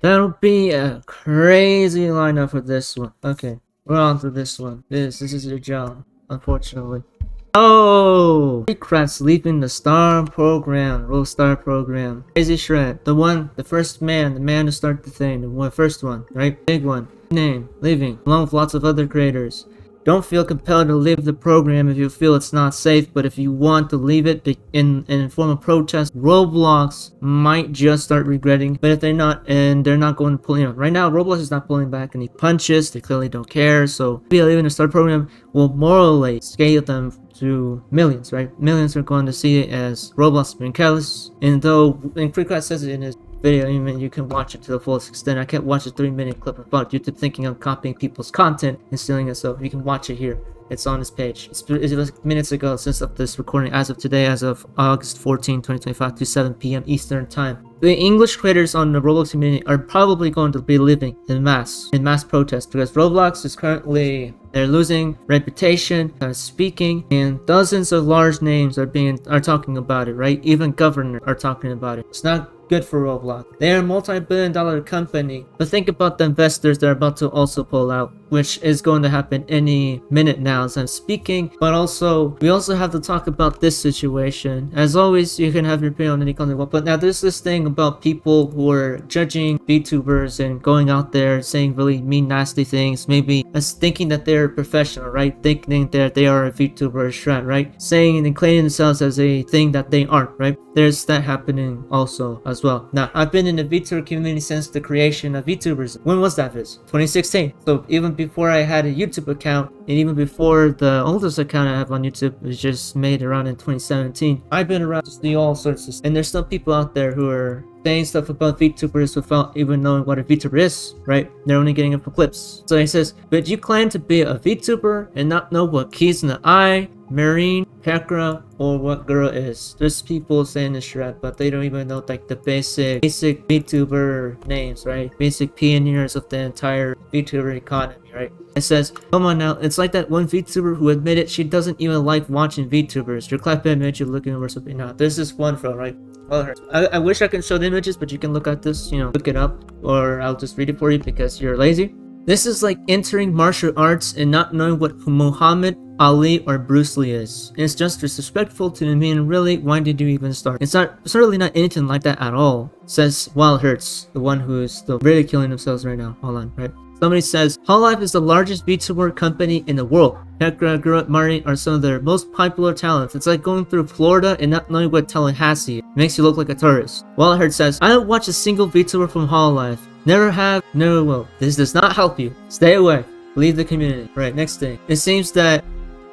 That'll be a crazy lineup for this one. Okay, we're on to this one. This is your job, unfortunately. Oh! Kreekcraft's leaving the star program, Roll Star program. Crazy Shred, the first man, the man to start the thing, the first one, right? Big one. Name, leaving, along with lots of other creators. Don't feel compelled to leave the program if you feel it's not safe, but if you want to leave it in form of protest, Roblox might just start regretting. But if they're not, and they're not going to pull, right now Roblox is not pulling back any punches. They clearly don't care. So leaving the start program will morally scale them to millions, right? Millions are going to see it as Roblox being careless. And Kreekcraft says it in his video, even you can watch it to the fullest extent. I can't watch a 3-minute clip about YouTube thinking I'm copying people's content and stealing it, so you can watch it here. It's on his page. It was minutes ago since of this recording, as of today, as of August 14, 2025 to 7 p.m. Eastern Time. The English creators on the Roblox community are probably going to be living in mass protest, because Roblox is currently, they're losing reputation, speaking, and dozens of large names are talking about it, right? Even governors are talking about it. It's not good for Roblox. They're a multi-billion-dollar company, but think about the investors that are about to also pull out, which is going to happen any minute now as I'm speaking. But we also have to talk about this situation. As always, you can have your opinion on any content, but now there's this thing about people who are judging VTubers and going out there saying really mean, nasty things, maybe as thinking that they're professional, right? Thinking that they are a VTuber or shred, right? Saying and claiming themselves as a thing that they aren't, right? There's that happening also as well. Now, I've been in the VTuber community since the creation of VTubers. When was that, Viz? 2016. So even before I had a YouTube account, and even before the oldest account I have on YouTube was just made around in 2017, I've been around to see all sorts of stuff. And there's still people out there who are saying stuff about VTubers without even knowing what a VTuber is, right? They're only getting it from clips. So he says, but you claim to be a VTuber and not know what keys in the eye, Marine, Pekra, or what girl is. There's people saying this shred, but they don't even know like the basic VTuber names, right? Basic pioneers of the entire VTuber economy, right? It says, come on now, it's like that one VTuber who admitted she doesn't even like watching VTubers. Your clap image, you're looking over something. Now, there's this one girl, right? I wish I could show the images, but you can look at this, look it up, or I'll just read it for you because you're lazy. This is like entering martial arts and not knowing what Muhammad Ali or Bruce Lee is. It's just disrespectful to me, and really, why did you even start? It's certainly not anything like that at all, says Wild Hurts, the one who is still ridiculing themselves right now. Hold on, right? Somebody says, Hololive is the largest VTuber company in the world. Pekra, Gurut, Marty are some of their most popular talents. It's like going through Florida and not knowing what Tallahassee is. Makes you look like a tourist. Wild Hurts says, I don't watch a single VTuber from Hololive. Never have, never will. This does not help you. Stay away. Leave the community. Right, next thing. It seems that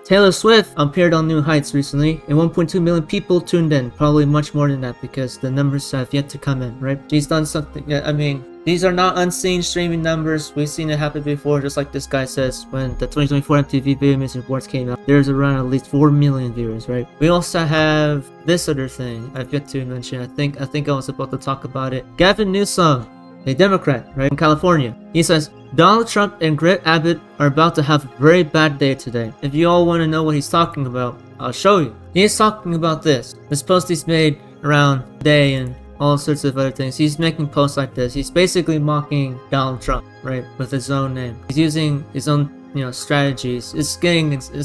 Taylor Swift appeared on New Heights recently, and 1.2 million people tuned in. Probably much more than that because the numbers have yet to come in, right? She's done something. Yeah, I mean, these are not unseen streaming numbers. We've seen it happen before, just like this guy says when the 2024 MTV Video Music Awards came out. There's around at least 4 million viewers, right? We also have this other thing I've yet to mention. I think I was about to talk about it. Gavin Newsom, a Democrat, right, in California. He says, Donald Trump and Greg Abbott are about to have a very bad day today. If you all want to know what he's talking about, I'll show you. He's talking about this. This post he's made around today and all sorts of other things. He's making posts like this. He's basically mocking Donald Trump, right, with his own name. He's using his own strategies.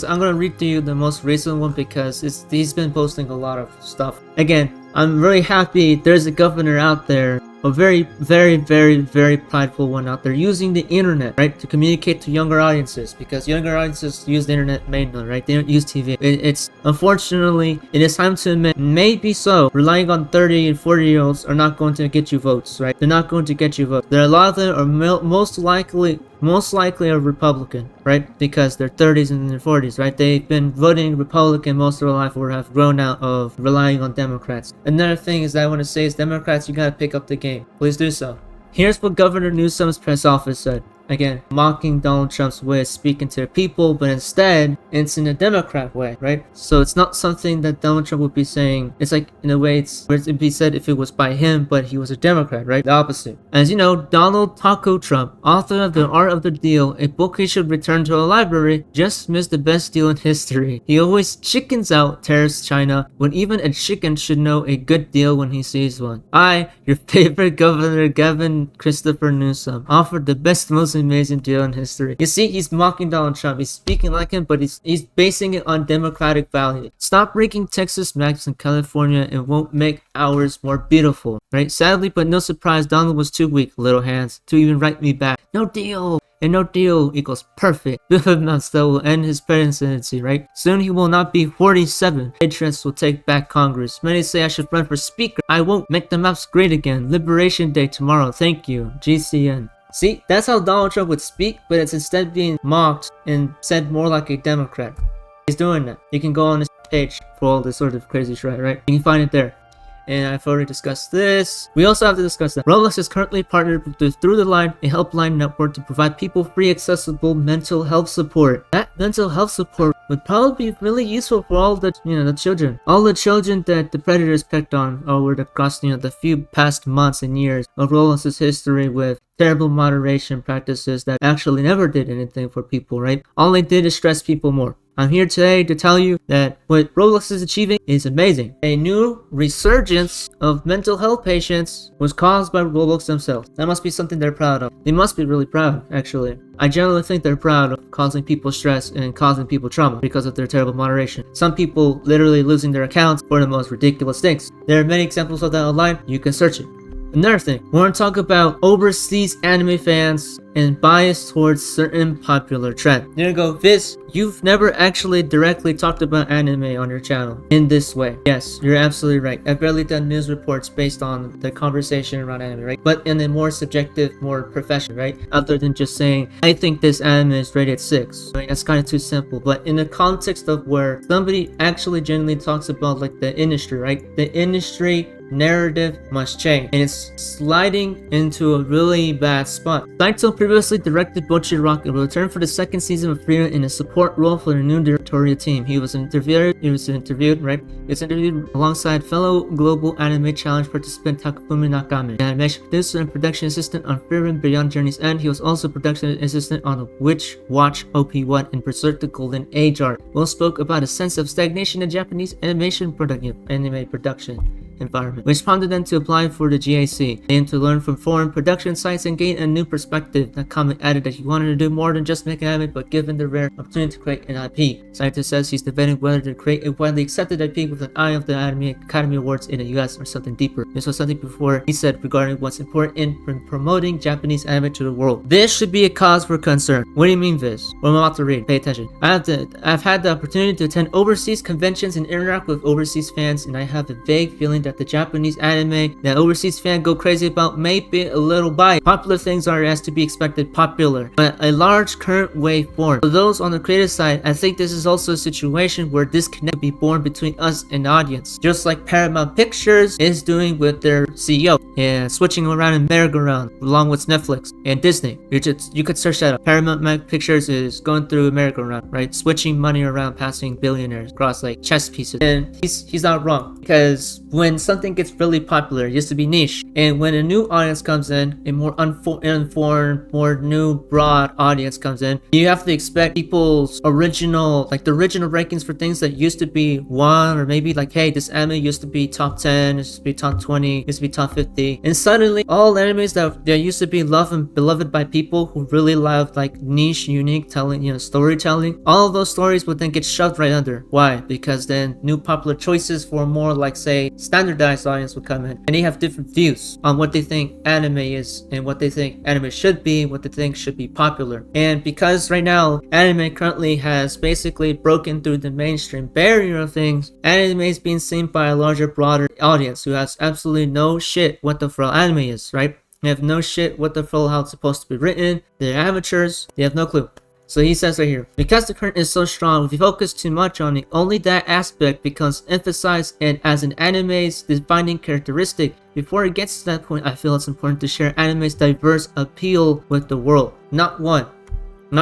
I'm gonna read to you the most recent one because he's been posting a lot of stuff. Again, I'm really happy there's a governor out there, a very, very, very, very prideful one out there, using the internet, right, to communicate to younger audiences, because younger audiences use the internet mainly, right? They don't use TV. It's unfortunately, it is time to admit, maybe so, relying on 30 and 40-year-olds are not going to get you votes, right? They're not going to get you votes. There are a lot of them are most likely a Republican, right? Because they're 30s and their 40s, right? They've been voting Republican most of their life or have grown out of relying on Democrats. Another thing is that I want to say is Democrats, you gotta pick up the game. Please do so. Here's what Governor Newsom's press office said. again, mocking Donald Trump's way of speaking to the people, but instead it's in a Democrat way, right? So it's not something that Donald Trump would be saying. It's like, in a way, it's where it'd be said if it was by him, but he was a Democrat, right? The opposite. As you know, Donald Taco Trump, author of The Art of the Deal, a book he should return to a library, just missed the best deal in history. He always chickens out tariffs China when even a chicken should know a good deal when he sees one. I, your favorite governor Gavin Christopher Newsom, offered the best, most amazing deal in history. You see, he's mocking Donald Trump. He's speaking like him, but he's basing it on democratic value. Stop ranking Texas maps in California and won't make ours more beautiful, right? Sadly, but no surprise, Donald was too weak, little hands, to even write me back. No deal. And no deal equals perfect. Bill amounts that will end his presidency, right? Soon he will not be 47. Patriots will take back Congress. Many say I should run for speaker. I won't. Make the maps great again. Liberation Day tomorrow. Thank you. GCN. See, that's how Donald Trump would speak, but it's instead being mocked and said more like a Democrat. He's doing that. You can go on his page for all this sort of crazy shit, right? You can find it there. And I've already discussed this. We also have to discuss that Roblox is currently partnered with Through the Line, a helpline network to provide people free accessible mental health support. That mental health support would probably be really useful for all the, the children. All the children that the predators picked on over across, the few past months and years of Roblox's history with terrible moderation practices that actually never did anything for people, right? All they did is stress people more. I'm here today to tell you that what Roblox is achieving is amazing. A new resurgence of mental health patients was caused by Roblox themselves. That must be something they're proud of. They must be really proud, actually. I generally think they're proud of causing people stress and causing people trauma because of their terrible moderation. Some people literally losing their accounts for the most ridiculous things. There are many examples of that online. You can search it. Another thing, we're going to talk about overseas anime fans and bias towards certain popular trends. There you go, Viz, you've never actually directly talked about anime on your channel in this way. Yes, you're absolutely right. I've barely done news reports based on the conversation around anime, right? But in a more subjective, more professional, right? Other than just saying, I think this anime is rated 6. I mean, that's kind of too simple. But in the context of where somebody actually genuinely talks about like the industry, right? The industry narrative must change, and it's sliding into a really bad spot. Saito previously directed Bocchi Rock and will return for the second season of Freedom in a support role for the new directorial team. He was interviewed alongside fellow Global Anime Challenge participant Takafumi Nakame, the animation producer and production assistant on Freedom Beyond Journey's End. He was also production assistant on Witch Watch OP1 and Berserk the Golden Age arc. Will spoke about a sense of stagnation in Japanese anime production environment, which prompted them to apply for the GAC. They aim to learn from foreign production sites and gain a new perspective. Nakame added that he wanted to do more than just make an anime, but given the rare opportunity to create an IP. Saito says he's debating whether to create a widely accepted IP with an eye of the Anime Academy Awards in the US or something deeper. This was something before he said regarding what's important in promoting Japanese anime to the world. This should be a cause for concern. What do you mean, Viz? What I'm about to read. Pay attention. I've had the opportunity to attend overseas conventions and interact with overseas fans, and I have a vague feeling that the Japanese anime that overseas fans go crazy about may be a little biased. Popular things are, as to be expected, popular, but a large current wave formed. For those on the creative side, I think this is also a situation where disconnect will be born between us and the audience, just like Paramount Pictures is doing with their CEO and switching around in merry-go-round along with Netflix and Disney. You could search that up. Paramount Pictures is going through a merry-go-round, right? Switching money around, passing billionaires across like chess pieces. And he's not wrong, because when something gets really popular, it used to be niche, and when a new audience comes in, a more informed, more new broad audience comes in, you have to expect people's original, like the original rankings for things that used to be 1, or maybe like, hey, this anime used to be top 10, it used to be top 20, it used to be top 50, and suddenly all animes that used to be loved and beloved by people who really loved like niche, unique telling, storytelling, all of those stories would then get shoved right under. Why? Because then new popular choices for more like, say, standardized audience would come in, and they have different views on what they think anime is and what they think anime should be, what they think should be popular. And because right now anime currently has basically broken through the mainstream barrier of things, anime is being seen by a larger, broader audience who has absolutely no shit what the full anime is, right? They have no shit what the full how it's supposed to be written. They're amateurs. They have no clue. So he says right here, because the current is so strong, if you focus too much on it, only that aspect becomes emphasized and as an anime's defining characteristic. Before it gets to that point, I feel it's important to share anime's diverse appeal with the world. Not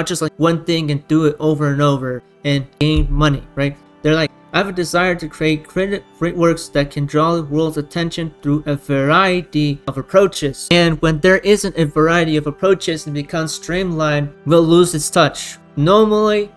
just like one thing and do it over and over and gain money, right? They're like, I have a desire to create great works that can draw the world's attention through a variety of approaches. And when there isn't a variety of approaches and becomes streamlined, will lose its touch. Normally,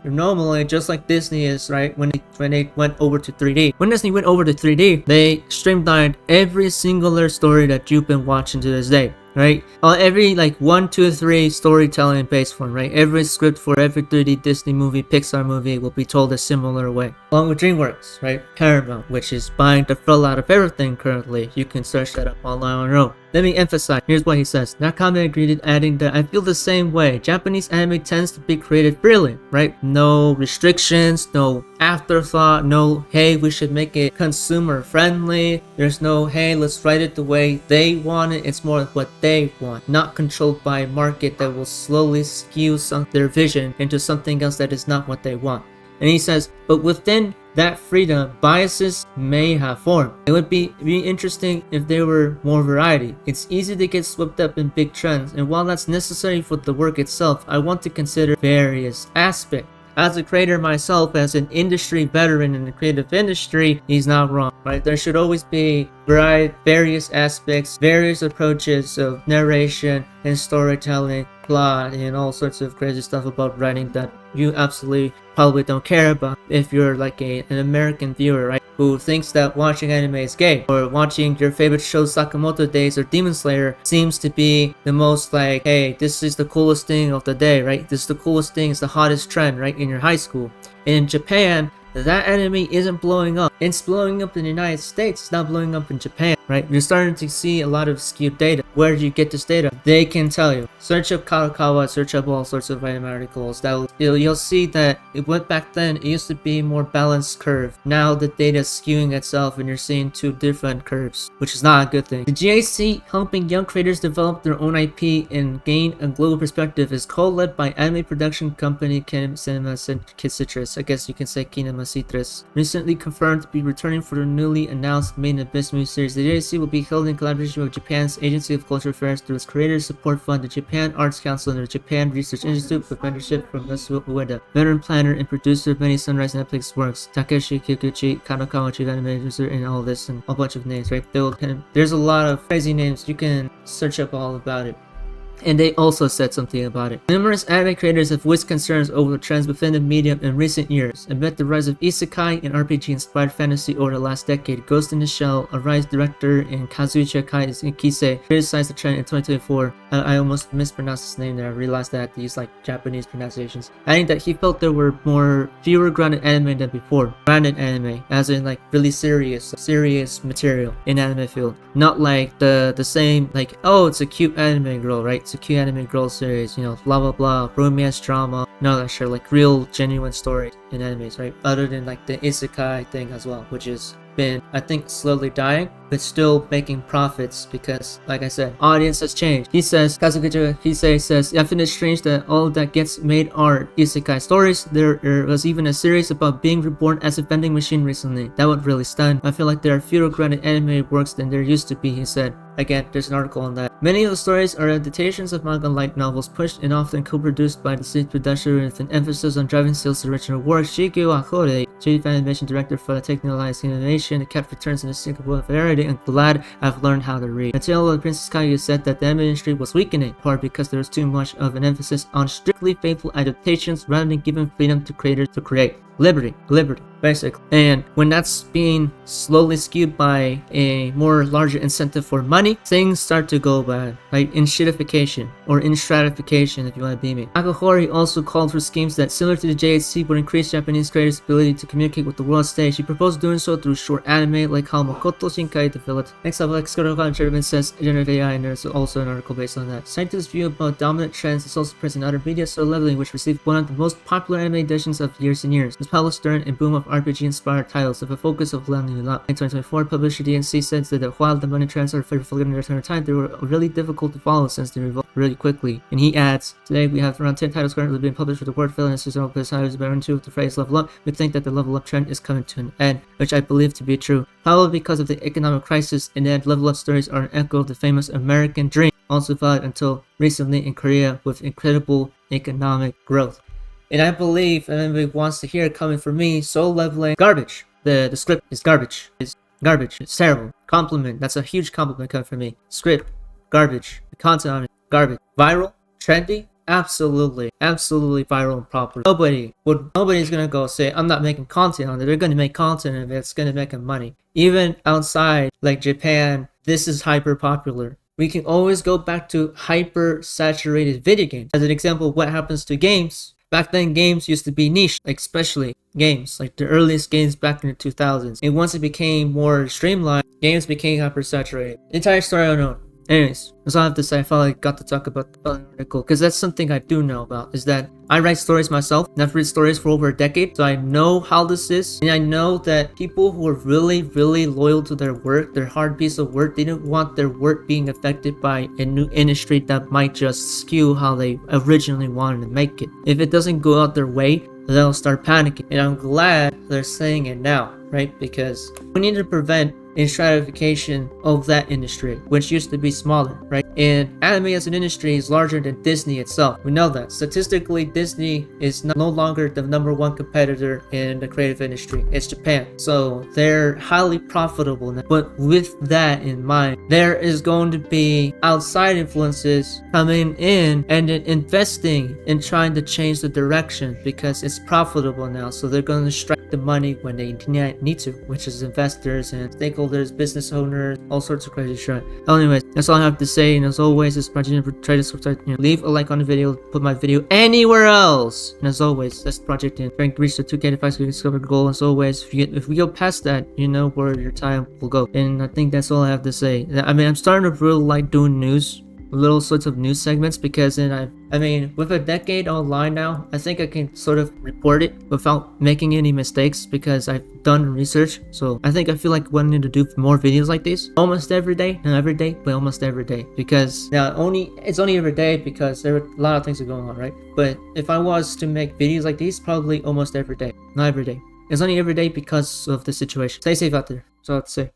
just like Disney is, right? When they went over to 3D. When Disney went over to 3D, they streamlined every singular story that you've been watching to this day. Right? Every like 1, 2, 3 storytelling based form, right? Every script for every 3D Disney movie, Pixar movie will be told a similar way. Along with DreamWorks, right? Paramount, which is buying the fill out of everything currently. You can search that up online on your own. Let me emphasize, here's what he says. Nakame agreed, adding that I feel the same way. Japanese anime tends to be created freely, right? No restrictions, no afterthought, no, hey, we should make it consumer friendly. There's no, hey, let's write it the way they want it. It's more what they want, not controlled by a market that will slowly skew their vision into something else that is not what they want. And he says, but within that freedom, biases may have formed. It would be interesting if there were more variety. It's easy to get swept up in big trends, and while that's necessary for the work itself, I want to consider various aspects. As a creator myself, as an industry veteran in the creative industry, he's not wrong, right? There should always be various aspects, various approaches of narration and storytelling, plot, and all sorts of crazy stuff about writing that you absolutely probably don't care about if you're like an American viewer, right? Who thinks that watching anime is gay, or watching your favorite show Sakamoto Days or Demon Slayer seems to be the most like, hey, this is the coolest thing of the day, right? This is the coolest thing, it's the hottest trend, right, in your high school. In Japan, that anime isn't blowing up. It's blowing up in the United States, it's not blowing up in Japan, right? You're starting to see a lot of skewed data. Where do you get this data? They can tell you. Search up Kadokawa, search up all sorts of anime articles. You'll see that it went back then, it used to be more balanced curve. Now the data is skewing itself and you're seeing two different curves, which is not a good thing. The GAC helping young creators develop their own IP and gain a global perspective is co-led by anime production company Cinema Citrus. I guess you can say Kinema Citrus. Recently confirmed to be returning for the newly announced Main Abyss movie series. The GAC will be held in collaboration with Japan's Agency of Cultural Affairs through its Creators Support Fund, the Japan Arts Council, and the Japan Research Institute, with mentorship from Yasuo Ueda, veteran planner and producer of many Sunrise Netflix works, Takeshi Kikuchi, Kadokawa chief anime producer, and all this, and a bunch of names, right? There's a lot of crazy names. You can search up all about it. And they also said something about it. Numerous anime creators have voiced concerns over the trends within the medium in recent years. Amid the rise of isekai and RPG-inspired fantasy over the last decade, Ghost in the Shell, Arise director and Kazuichi Kise criticized the trend in 2024. I almost mispronounced his name there. I realized that I had to use like Japanese pronunciations. Adding that he felt there were fewer grounded anime than before. Grounded anime, as in like really serious material in anime field. Not like the same like, oh, it's a cute anime girl, right? It's a cute anime girl series, you know, blah blah blah, romance drama, no, that sure, like real genuine stories in animes, right? Other than like the isekai thing as well, which has been, I think, slowly dying, but still making profits because, like I said, audience has changed. He says, Kazukichi Hisei says, I find it strange that all that gets made are isekai stories. There was even a series about being reborn as a vending machine recently. That would really stun. I feel like there are fewer grounded anime works than there used to be, he said. Again, there's an article on that. Many of the stories are adaptations of manga light novels pushed and often co-produced by the same producer with an emphasis on driving sales to original work. Shigeo Akore, chief animation director for the Technologized Animation, kept returns in the Singapore variety and glad I've learned how to read. Until the Princess Kaguya said that the anime industry was weakening, in part because there was too much of an emphasis on strictly faithful adaptations rather than giving freedom to creators to create. Liberty, basically. And when that's being slowly skewed by a more larger incentive for money, things start to go bad, right? In shitification or in stratification, if you want to be me. Akahori also called for schemes that, similar to the JHC, would increase Japanese creators' ability to communicate with the world stage. He proposed doing so through short anime, like how Makoto Shinkai developed. Next up, like Skodokan Chairman says, generative AI, and there's also an article based on that. Scientists' view about dominant trends is also present in other media, so Leveling, which received one of the most popular anime editions of years and years. This published during a boom of RPG-inspired titles with a focus of leveling up. In 2024, publisher DNC said that while the money transfer for limited return time, they were really difficult to follow since they revolved really quickly. And he adds, today we have around 10 titles currently being published with the word fill and seasonal because how is better with the phrase level up. We think that the level up trend is coming to an end, which I believe to be true. Probably because of the economic crisis, and then level up stories are an echo of the famous American dream, also valid until recently in Korea with incredible economic growth. And I believe, and everybody wants to hear it coming from me, soul leveling garbage. The script is garbage. It's garbage. It's terrible. Compliment. That's a huge compliment coming from me. Script, garbage. The content on it, garbage. Viral, trendy, absolutely viral and proper. Nobody's gonna go say I'm not making content on it. They're gonna make content of it. It's gonna make them money. Even outside like Japan, this is hyper popular. We can always go back to hyper saturated video games as an example of what happens to games. Back then, games used to be niche, like especially games, like the earliest games back in the 2000s. And once it became more streamlined, games became hyper-saturated. Entire story unknown. Anyways, that's all I have to say. I felt like I got to talk about the article because that's something I do know about, is that I write stories myself, and I've written stories for over a decade, so I know how this is, and I know that people who are really loyal to their work, their hard piece of work, they don't want their work being affected by a new industry that might just skew how they originally wanted to make it. If it doesn't go out their way, they'll start panicking, and I'm glad they're saying it now, right? Because we need to prevent a stratification of that industry, which used to be smaller, right? And anime as an industry is larger than Disney itself. We know that. Statistically, Disney is no longer the #1 competitor in the creative industry. It's Japan. So they're highly profitable now. But with that in mind, there is going to be outside influences coming in and then investing in trying to change the direction because it's profitable now. So they're going to strike the money when they need to, which is investors and stakeholders, business owners, all sorts of crazy shit. Anyways, that's all I have to say. And as always, this is Project for try to subscribe. Leave a like on the video, put my video anywhere else. And as always, that's Project in trying to reach the 2K so we can discover the goal. As always, if we go past that, you know where your time will go. And I think that's all I have to say. I mean, I'm starting to really like doing news. Little sorts of news segments because then I mean with a decade online now, I think I can sort of report it without making any mistakes because I've done research. So I think I feel like wanting to do more videos like this almost every day, not every day, but almost every day, because now it's only every day because there are a lot of things are going on, right? But if I was to make videos like these, probably almost every day, not every day. It's only every day because of the situation. Stay safe out there. That's all I have to say.